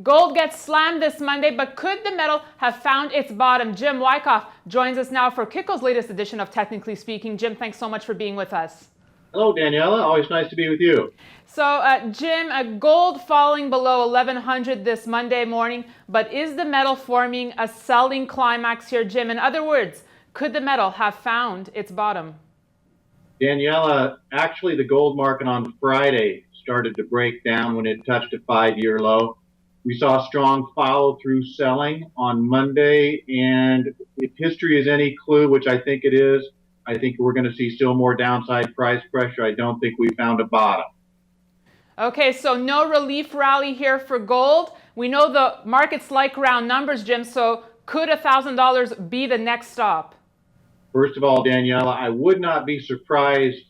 Gold gets slammed this Monday, but could the metal have found its bottom? Jim Wyckoff joins us now for Kitco's latest edition of Technically Speaking. Jim, thanks so much for being with us. Hello, Daniela. Always nice to be with you. So, Jim, gold falling below 1100 this Monday morning, but is the metal forming a selling climax here, Jim? In other words, could the metal have found its bottom? Daniela, actually the gold market on Friday started to break down when it touched a 5-year low. We saw strong follow-through selling on Monday, and if history is any clue, which I think it is, I think we're going to see still more downside price pressure. I don't think we found a bottom. Okay, so no relief rally here for gold. We know the markets like round numbers, Jim, so could $1,000 be the next stop? First of all, Daniela, I would not be surprised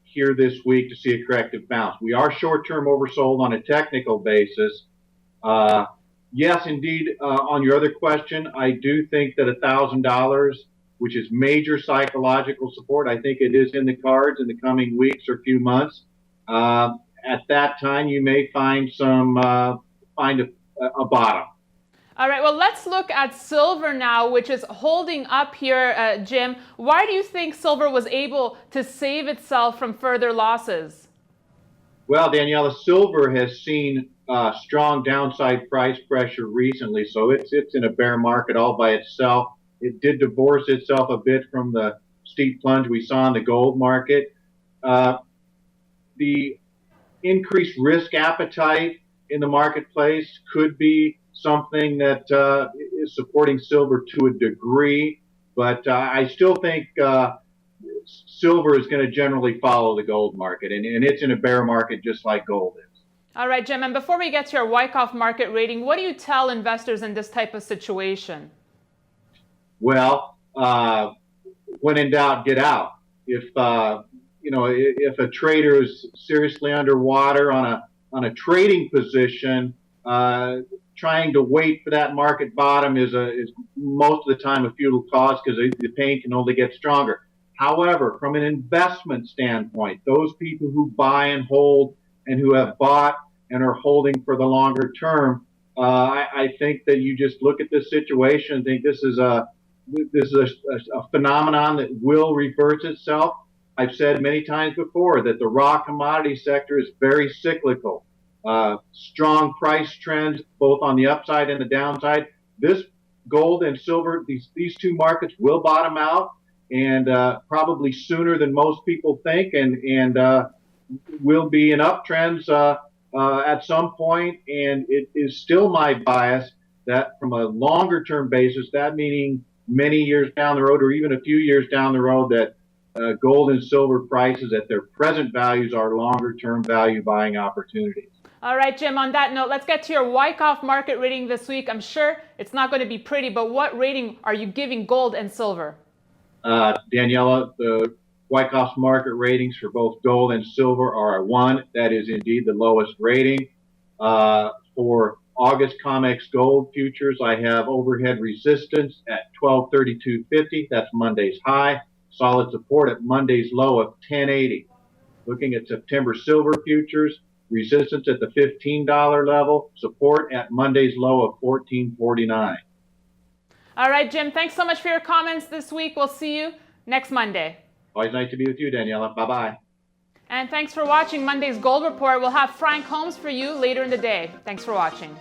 here this week to see a corrective bounce. We are short-term oversold on a technical basis. Yes, indeed, on your other question, I do think that $1,000, which is major psychological support, I think it is in the cards in the coming weeks or few months. At that time, you may find a bottom. All right, well, let's look at silver now, which is holding up here, Jim. Why do you think silver was able to save itself from further losses? Well, Daniela, silver has seen strong downside price pressure recently, so it's in a bear market all by itself. It did divorce itself a bit from the steep plunge we saw in the gold market. The increased risk appetite in the marketplace could be something that is supporting silver to a degree, but I still think silver is going to generally follow the gold market, and it's in a bear market just like gold is. All right, Jim, and before we get to your Wyckoff market rating, what do you tell investors in this type of situation? Well, when in doubt, get out. If if a trader is seriously underwater on a trading position, trying to wait for that market bottom is most of the time a futile cause because the pain can only get stronger. However, from an investment standpoint, those people who buy and hold and who have bought and are holding for the longer term, I think that you just look at this situation and think this is a phenomenon that will reverse itself. I've said many times before that the raw commodity sector is very cyclical. Strong price trends both on the upside and the downside. This gold and silver, these two markets will bottom out, and probably sooner than most people think, and will be in uptrends at some point. And it is still my bias that from a longer term basis, that meaning many years down the road or even a few years down the road, that gold and silver prices at their present values are longer term value buying opportunities. All right, Jim, on that note, let's get to your Wyckoff market rating this week. I'm sure it's not going to be pretty, but what rating are you giving gold and silver? Daniela, the Wyckoff's market ratings for both gold and silver are a 1. That is indeed the lowest rating. For August COMEX gold futures, I have overhead resistance at 1232.50. That's Monday's high. Solid support at Monday's low of 1080. Looking at September silver futures, resistance at the $15 level, support at Monday's low of 1449. All right, Jim, thanks so much for your comments this week. We'll see you next Monday. Always nice to be with you, Daniela. Bye-bye. And thanks for watching Monday's Gold Report. We'll have Frank Holmes for you later in the day. Thanks for watching.